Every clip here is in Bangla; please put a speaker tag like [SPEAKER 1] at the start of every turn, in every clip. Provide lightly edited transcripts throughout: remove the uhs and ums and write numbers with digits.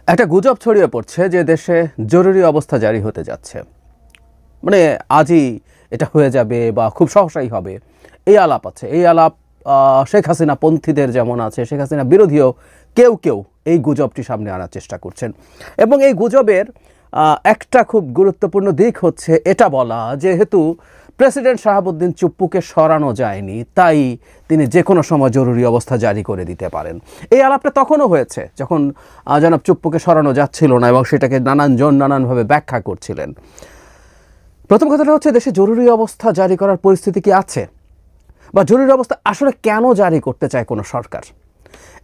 [SPEAKER 1] একটা গুজব ছড়িয়ে পড়ছে যে দেশে জরুরি অবস্থা জারি হতে যাচ্ছে, মানে আজই এটা হয়ে যাবে বা খুব সহসাই হবে, এই আলাপ আছে। এই আলাপ শেখ হাসিনা পন্থীদের যেমন আছে, শেখ হাসিনা বিরোধীও কেউ কেউ এই গুজবটি সামনে আনার চেষ্টা করছেন। এবং এই গুজবের একটা খুব গুরুত্বপূর্ণ দিক হচ্ছে এটা বলা, যেহেতু প্রেসিডেন্ট শাহাবুদ্দিন চুপ্পুকে সরানো যায়নি, তাই তিনি যে কোনো সময় জরুরি অবস্থা জারি করে দিতে পারেন। এই আলাপটা তখনও হয়েছে যখন জনাব চুপ্পুকে সরানো যাচ্ছিল না এবং সেটাকে নানানজন নানানভাবে ব্যাখ্যা করছিলেন। প্রথম কথাটা হচ্ছে, দেশে জরুরি অবস্থা জারি করার পরিস্থিতি কি আছে, বা জরুরি অবস্থা আসলে কেন জারি করতে চায় কোনো সরকার।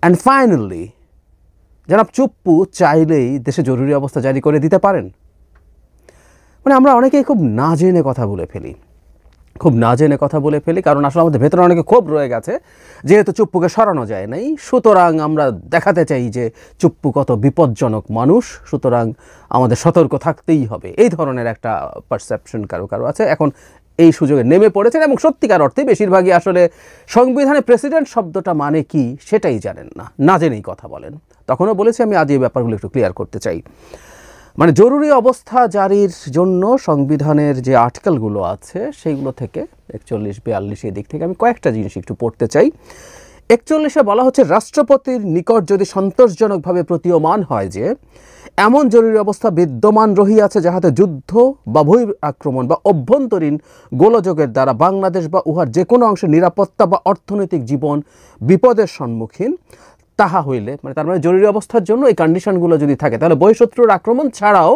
[SPEAKER 1] অ্যান্ড ফাইনালি জনাব চুপ্পু চাইলেই দেশে জরুরি অবস্থা জারি করে দিতে পারেন। মানে আমরা অনেকেই খুব না জেনে কথা বলে ফেলি, কারণ আসলে আমাদের ভেতরে অনেকে ক্ষোভ রয়ে গেছে, যেহেতু চুপ্পুকে সরানো যায় নাই, সুতরাং আমরা দেখাতে চাই যে চুপ্পু কত বিপজ্জনক মানুষ, সুতরাং আমাদের সতর্ক থাকতেই হবে। এই ধরনের একটা পারসেপশন কারো কারো আছে। এখন এই সুযোগে নেমে পড়েছেন এবং সত্যিকার অর্থে বেশিরভাগই আসলে সংবিধানে প্রেসিডেন্ট শব্দটা মানে কি সেটাই জানেন না, না জেনেই কথা বলেন। তখনও বলেছি আমি আজ এই ব্যাপারগুলো একটু ক্লিয়ার করতে চাই। মানে জরুরি অবস্থা জারির জন্য সংবিধানের যে আর্টিকেলগুলো আছে সেইগুলো থেকে 41-42 এই দিক থেকে আমি কয়েকটা জিনিস একটু পড়তে চাই। 41-এ বলা হচ্ছে, রাষ্ট্রপতির নিকট যদি সন্তোষজনকভাবে প্রতীয়মান হয় যে এমন জরুরি অবস্থা বিদ্যমান রহিয়াছে যাহাতে যুদ্ধ বা বহির আক্রমণ বা অভ্যন্তরীণ গোলযোগের দ্বারা বাংলাদেশ বা উহার যে কোনো অংশের নিরাপত্তা বা অর্থনৈতিক জীবন বিপদের সম্মুখীন, তাহা হইলে, মানে তার মানে জরুরি অবস্থার জন্য এই কন্ডিশনগুলো যদি থাকে, তাহলে বহিঃশত্রুর আক্রমণ ছাড়াও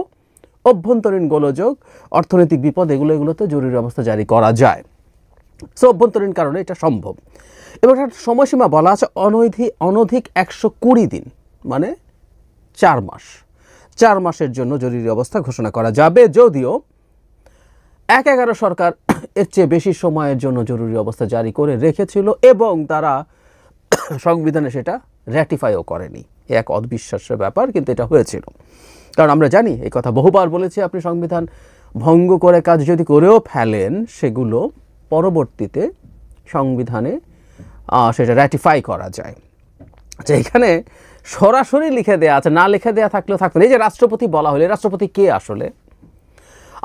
[SPEAKER 1] অভ্যন্তরীণ গোলযোগ, অর্থনৈতিক বিপদ, এগুলোতে জরুরি অবস্থা জারি করা যায়। সো অভ্যন্তরীণ কারণে এটা সম্ভব। এবং একটা সময়সীমা বলা আছে, অনধিক 120 দিন, মানে 4 মাস। 4 মাসের জন্য জরুরি অবস্থা ঘোষণা করা যাবে, যদিও 11 সরকার এর চেয়ে বেশি সময়ের জন্য জরুরি অবস্থা জারি করে রেখেছিল এবং তারা সংবিধানে সেটা র্যাটিফাইও করেনি। এক অবিশ্বাস্য ব্যাপার, কিন্তু এটা হয়েছিল। কারণ আমরা জানি, এই কথা বহুবার বলেছি, আপনি সংবিধান ভঙ্গ করে কাজ যদি করেও ফেলেন, সেগুলো পরবর্তীতে সংবিধানে সেটা র্যাটিফাই করা যায়। আচ্ছা, এখানে সরাসরি লিখে দেওয়া আছে, না লিখে দেওয়া থাকলেও থাকতো। এই যে রাষ্ট্রপতি বলা হলে, রাষ্ট্রপতি কে আসলে?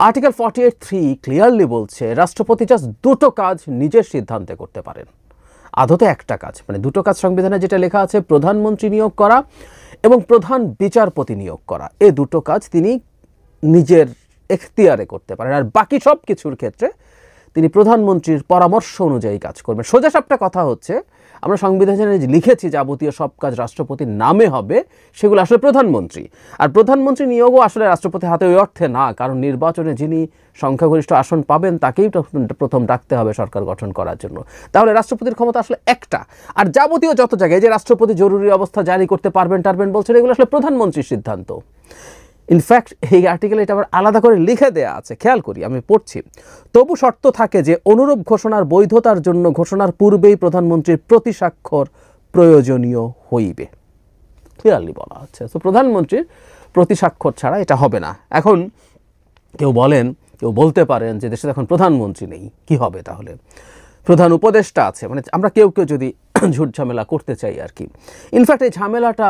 [SPEAKER 1] আর্টিকেল 48(3) ক্লিয়ারলি বলছে, রাষ্ট্রপতি জাস্ট দুটো কাজ নিজের সিদ্ধান্তে করতে পারেন। আদতে একটা কাজ, মানে দুটো কাজ সংবিধানে যেটা লেখা আছে, প্রধানমন্ত্রী নিয়োগ করা এবং প্রধান বিচারপতি নিয়োগ করা। এই দুটো কাজ তিনি নিজের এখতিয়ারে করতে পারেন, আর বাকি সব কিছুর ক্ষেত্রে তিনি প্রধানমন্ত্রীর পরামর্শ অনুযায়ী কাজ করবেন। সোজাসাপটা কথা হচ্ছে, আমরা সংবিধানে লিখেছি যাবতীয় সব কাজ রাষ্ট্রপতির নামে হবে, সেগুলো আসলে প্রধানমন্ত্রী। আর প্রধানমন্ত্রী নিয়োগও আসলে রাষ্ট্রপতির হাতে ওই অর্থে না, কারণ নির্বাচনে যিনি সংখ্যাগরিষ্ঠ আসন পাবেন তাকেই প্রথম ডাকতে হবে সরকার গঠন করার জন্য। তাহলে রাষ্ট্রপতির ক্ষমতা আসলে একটা। আর যাবতীয় যত জায়গায় যে রাষ্ট্রপতি জরুরি অবস্থা জারি করতে পারবেন বলছেন, এগুলো আসলে প্রধানমন্ত্রীর সিদ্ধান্ত। ইনফ্যাক্ট এই আর্টিকেলে এটা আবার আলাদা করে লিখে দেয়া আছে, খেয়াল করি, আমি পড়ছি। তবু শর্ত থাকে যে অনুরূপ ঘোষণার বৈধতার জন্য ঘোষণার পূর্বেই প্রধানমন্ত্রীর প্রতিস্বাক্ষর প্রয়োজনীয় হইবে। ক্লিয়ারলি বলা হচ্ছে, তো প্রধানমন্ত্রীর প্রতিস্বাক্ষর ছাড়া এটা হবে না। এখন কেউ বলতে পারেন যে দেশে এখন প্রধানমন্ত্রী নেই, কি হবে তাহলে? প্রধান উপদেষ্টা আছে, মানে আমরা কেউ যদি ঝুট ঝামেলা করতে চাই আর কি। ইনফ্যাক্ট এই ঝামেলাটা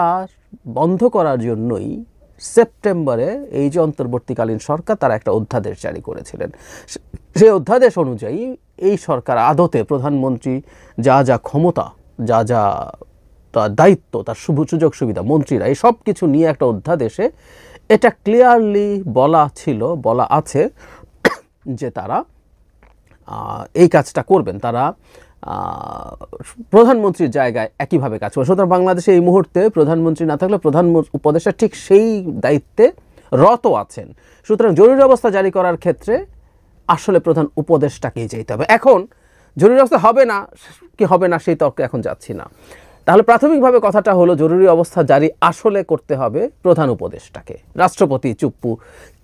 [SPEAKER 1] বন্ধ করার জন্যই সেপ্টেম্বরে এই যে অন্তর্বর্তীকালীন সরকার, তারা একটা অধ্যাদেশ জারি করেছিলেন। সেই অধ্যাদেশ অনুযায়ী এই সরকার আদতে প্রধানমন্ত্রী যা ক্ষমতা, যা তার দায়িত্ব, তার সুযোগ সুবিধা, মন্ত্রীরা, এই সব কিছু নিয়ে একটা অধ্যাদেশে এটা ক্লিয়ারলি বলা আছে যে তারা এই কাজটা করবেন, তারা প্রধানমন্ত্রীর জায়গায় একইভাবে কাজ করে। সুতরাং বাংলাদেশে এই মুহূর্তে প্রধানমন্ত্রী না থাকলে প্রধান উপদেষ্টা ঠিক সেই দায়িত্বে রত আছেন। সুতরাং জরুরি অবস্থা জারি করার ক্ষেত্রে আসলে প্রধান উপদেষ্টাকেই যেতে হবে। এখন জরুরি অবস্থা হবে না সেই তর্কে এখন যাচ্ছি না। তাহলে প্রাথমিকভাবে কথাটা হলো, জরুরি অবস্থা জারি আসলে করতে হবে প্রধান উপদেষ্টাকে। রাষ্ট্রপতি চুপ্পু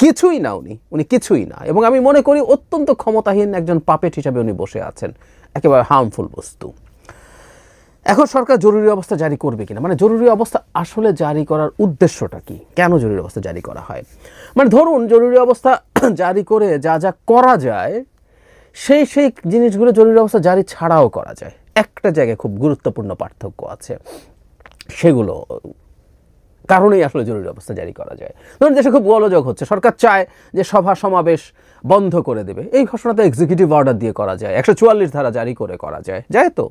[SPEAKER 1] কিছুই না, উনি কিছুই না। এবং আমি মনে করি অত্যন্ত ক্ষমতাহীন একজন পাপেট হিসাবে উনি বসে আছেন, একেবারে হার্মফুল বস্তু। এখন সরকার জরুরি অবস্থা জারি করবে কিনা, মানে জরুরি অবস্থা আসলে জারি করার উদ্দেশ্যটা কি, কেন জরুরি অবস্থা জারি করা হয়? মানে ধরুন জরুরি অবস্থা জারি করে যা করা যায়, সেই জিনিসগুলো জরুরি অবস্থা জারি ছাড়াও করা যায়। একটা জায়গায় খুব গুরুত্বপূর্ণ পার্থক্য আছে, সেগুলো কারণেই আসলে জরুরি অবস্থা জারি করা যায়। ধরুন দেশে খুব গোলযোগ হচ্ছে, সরকার চায় যে সভা সমাবেশ বন্ধ করে দেবে, এই ঘোষণা তো এক্সিকিউটিভ অর্ডার দিয়ে করা যায়, 144 ধারা জারি করে করা যায়, তো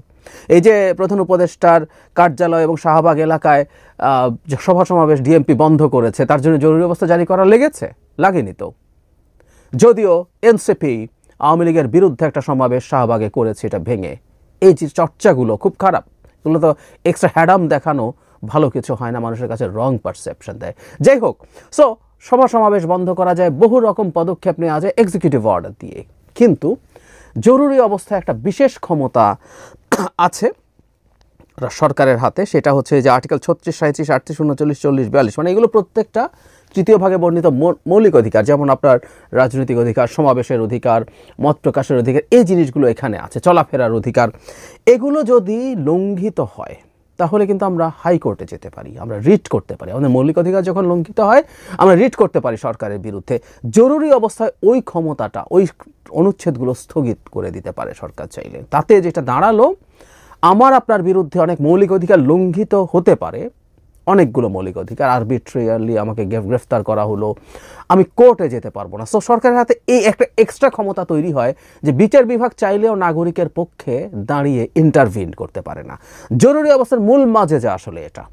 [SPEAKER 1] এই যে প্রধান উপদেষ্টার কার্যালয় এবং শাহবাগ এলাকায় সভা সমাবেশ ডিএমপি বন্ধ করেছে, তার জন্য জরুরি অবস্থা জারি করা লাগেনি তো। যদিও এনসিপি আওয়ামী লীগের বিরুদ্ধে একটা সমাবেশ শাহবাগে করেছে, এটা ভেঙে। এই যে চর্চাগুলো খুব খারাপ, এগুলো তো এক্সট্রা হ্যাডাম দেখানো ভালো কিছু হয় না, মানুষের কাছে রং পারসেপশন দেয়। যাই হোক, সো সভা সমাবেশ বন্ধ করা যায়, বহু রকম পদক্ষেপ নেওয়া যায় এক্সিকিউটিভ অর্ডার দিয়ে। কিন্তু জরুরি অবস্থায় একটা বিশেষ ক্ষমতা আছে সরকারের হাতে, সেটা হচ্ছে যে আর্টিকেল 36, 37, 38, 39, 40, 42, মানে এগুলো প্রত্যেকটা তৃতীয় ভাগে বর্ণিত মৌলিক অধিকার, যেমন আপনার রাজনৈতিক অধিকার, সমাবেশের অধিকার, মত প্রকাশের অধিকার, এই জিনিসগুলো এখানে আছে, চলাফেরার অধিকার। এগুলো যদি লঙ্ঘিত হয় তাহলে কিন্তু আমরা হাইকোর্টে যেতে পারি, আমরা রিট করতে পারি। আমাদের মৌলিক অধিকার যখন লঙ্ঘিত হয় আমরা রিট করতে পারি সরকারের বিরুদ্ধে। জরুরি অবস্থায় ওই ক্ষমতাটা, ওই অনুচ্ছেদগুলো স্থগিত করে দিতে পারে সরকার চাইলে। তাতে যেটা দাঁড়ালো, আমার আপনার বিরুদ্ধে অনেক মৌলিক অধিকার লঙ্ঘিত হতে পারে, অনেকগুলো মৌলিক অধিকার, আরবিট্রিয়ারলি আমাকে গ্রেফতার করা হলো, আমি কোর্টে যেতে পারবো না। সো সরকারের হাতে এই একটা এক্সট্রা ক্ষমতা তৈরি হয় যে বিচার বিভাগ চাইলেও নাগরিকের পক্ষে দাঁড়িয়ে ইন্টারভিন করতে পারে না। জরুরি অবস্থার মূল মাঝে যা আসলে এটা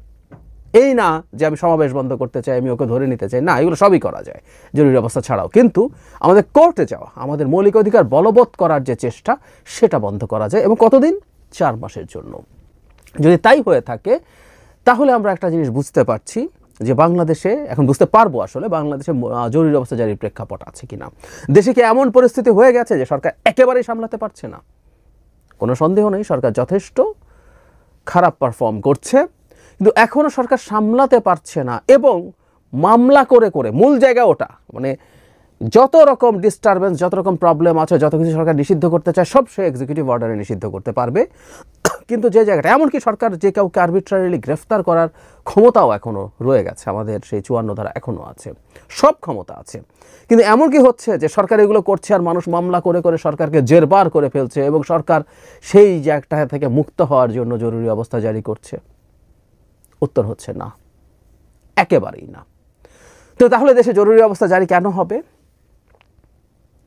[SPEAKER 1] এই না যে আমি সমাবেশ বন্ধ করতে চাই, আমি ওকে ধরে নিতে চাই, না, এগুলো সবই করা যায় জরুরি অবস্থা ছাড়াও। কিন্তু আমাদের কোর্টে যাওয়া, আমাদের মৌলিক অধিকার বলবৎ করার যে চেষ্টা, সেটা বন্ধ করা যায়। এবং কতদিন? 4 মাসের জন্য। যদি তাই হয়ে থাকে তাহলে আমরা একটা জিনিস বুঝতে পারছি যে বাংলাদেশে, এখন বুঝতে পারবো আসলে বাংলাদেশে জরুরি অবস্থা জারির প্রেক্ষাপট আছে কিনা। দেশে কি এমন পরিস্থিতি হয়ে গেছে যে সরকার একেবারেই সামলাতে পারছে না? কোনো সন্দেহ নেই, সরকার যথেষ্ট খারাপ পারফর্ম করছে, কিন্তু এখনও সরকার সামলাতে পারছে না। এবং মামলা করে করে, মূল জায়গা ওটা, মানে যত রকম ডিস্টারবেন্স, যত রকম প্রবলেম আছে, যত কিছু সরকার নিষিদ্ধ করতে চায়, সব সে এক্সিকিউটিভ অর্ডারে নিষিদ্ধ করতে পারবে। কিন্তু যে জায়গাটা, এমনকি সরকার যে কাউকে আরবিট্রারিলি গ্রেফতার করার ক্ষমতাও এখনও রয়ে গেছে, আমাদের সেই 54 ধারা এখনও আছে, সব ক্ষমতা আছে। কিন্তু এমন কি হচ্ছে যে সরকার এগুলো করছে আর মানুষ মামলা করে করে সরকারকে জেরবার করে ফেলছে, এবং সরকার সেই জায়গাটা থেকে মুক্ত হওয়ার জন্য জরুরি অবস্থা জারি করছে? উত্তর হচ্ছে না, একেবারেই না। তো তাহলে দেশে জরুরি অবস্থা জারি কেন হবে?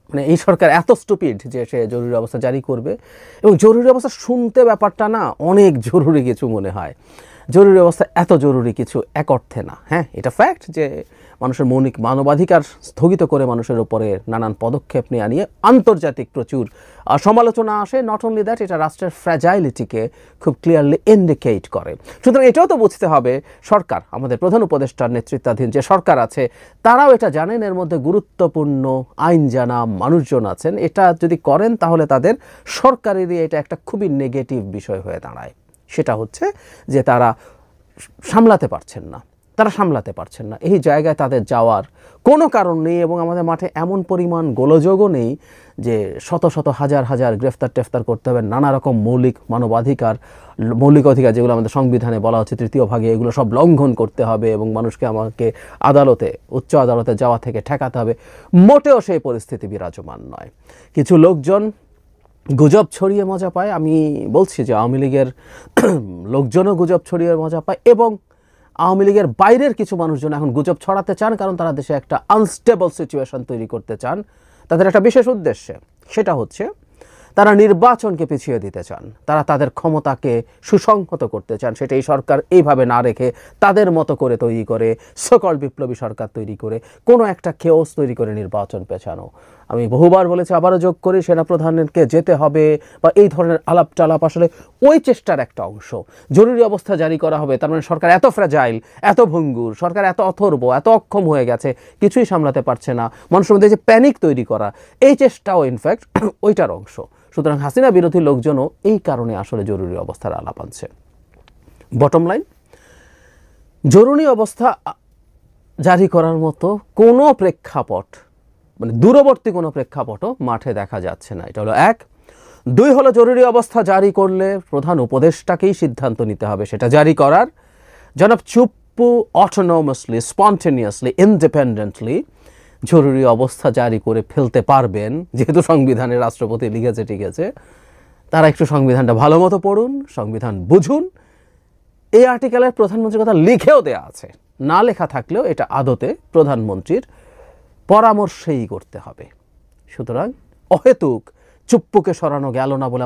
[SPEAKER 1] মানে এই সরকার এত স্টুপিড যে সে জরুরি অবস্থা জারি করবে। এবং জরুরি অবস্থা শুনতে ব্যাপারটা না অনেক জরুরি কিছু মনে হয়। জরুরি অবস্থা এত জরুরি কিছু এক অর্থে না। হ্যাঁ, এটা ফ্যাক্ট যে মানুষের মৌলিক মানবাধিকার স্থগিত করে মানুষের উপরে নানান পদক্ষেপ নেওয়া নিয়ে আন্তর্জাতিক প্রচুর সমালোচনা আসে। নট অনলি দ্যাট, এটা রাষ্ট্রের ফ্র্যাজাইলিটিকে খুব ক্লিয়ারলি ইন্ডিকেট করে। সুতরাং এটাও তো বুঝতে হবে সরকার, আমাদের প্রধান উপদেষ্টার নেতৃত্বাধীন যে সরকার আছে, তারাও এটা জানেন এর মধ্যে গুরুত্বপূর্ণ আইন জানা মানুষজন আছেন। এটা যদি করেন তাহলে তাদের সরকারেরই এটা একটা খুবই নেগেটিভ বিষয় হয়ে দাঁড়ায়। সেটা হচ্ছে যে তারা সামলাতে পারছেন না, এই জায়গায় তাদের যাওয়ার কোনো কারণ নেই। এবং আমাদের মাঠে এমন পরিমাণ গোলযোগও নেই যে শত শত হাজার হাজার টেফতার করতে হবে, নানা রকম মৌলিক অধিকার যেগুলো আমাদের সংবিধানে বলা হচ্ছে 3য় ভাগে, এগুলো সব লঙ্ঘন করতে হবে এবং মানুষকে আমাকে উচ্চ আদালতে যাওয়া থেকে ঠেকাতে হবে। মোটেও সেই পরিস্থিতি বিরাজমান নয়। কিছু লোকজন গুজব ছড়িয়ে মজা পায়। আমি বলছি যে আওয়ামী লীগের লোকজনও গুজব ছড়িয়ে মজা পায়, এবং আওয়ামী লীগের বাইরের কিছু মানুষজন এখন গুজব ছড়াতে চান, কারণ তারা দেশে একটা আনস্টেবল সিচুয়েশন তৈরি করতে চান তাদের একটা বিশেষ উদ্দেশ্যে। সেটা হচ্ছে তারা নির্বাচনকে পিছিয়ে দিতে চান, তারা তাদের ক্ষমতাকে সুসংহত করতে চান। সেটা এই সরকার এইভাবে না রেখে তাদের মতো করে তৈরি করে, সকল বিপ্লবী সরকার তৈরি করে, কোনো একটা খেওস তৈরি করে নির্বাচন পেছানো। আমি বহুবার বলেছি, আবারও যোগ করি, সেনাপ্রধানকে যেতে হবে বা এই ধরনের আলাপ টালাপ আসলে ওই চেষ্টার একটা অংশ। জরুরি অবস্থা জারি করা হবে, তার মানে সরকার এত ফ্র্যাজাইল, এত ভঙ্গুর, সরকার এত অথর্ব, এত অক্ষম হয়ে গেছে, কিছুই সামলাতে পারছে না, মানুষের মধ্যে যে প্যানিক তৈরি করা, এই চেষ্টাও ইনফ্যাক্ট ওইটার অংশ। সুতরাং হাসিনা বিরোধী লোকজনও এই কারণে আসলে জরুরি অবস্থার আলাপ আনছে। বটম লাইন, জরুরি অবস্থা জারি করার মতো কোনো প্রেক্ষাপট, মানে দূরবর্তী কোনো প্রেক্ষাপটও মাঠে দেখা যাচ্ছে না। এটা হলো 1। 2 হলো জরুরি অবস্থা জারি করলে প্রধান উপদেষ্টাকেই সিদ্ধান্ত নিতে হবে সেটা জারি করার। জনাব চুপ্পু অটোনোমাসলি, স্পন্টেনিয়াসলি, ইন্ডিপেন্ডেন্টলি জরুরি অবস্থা জারি করে ফেলতে পারবেন, যেহেতু সংবিধানে রাষ্ট্রপতি লিখেছে, ঠিক আছে, তারা একটু সংবিধানটা ভালো মতো পড়ুন, সংবিধান বুঝুন। এই আর্টিকেলের প্রধানমন্ত্রীর কথা লিখেও দেয়া আছে, না লেখা থাকলেও এটা আদতে প্রধানমন্ত্রীর পরামর্শেই করতে হবে। সুতরাং অহেতুক চুপ্পুকে সরানো গেল না বলে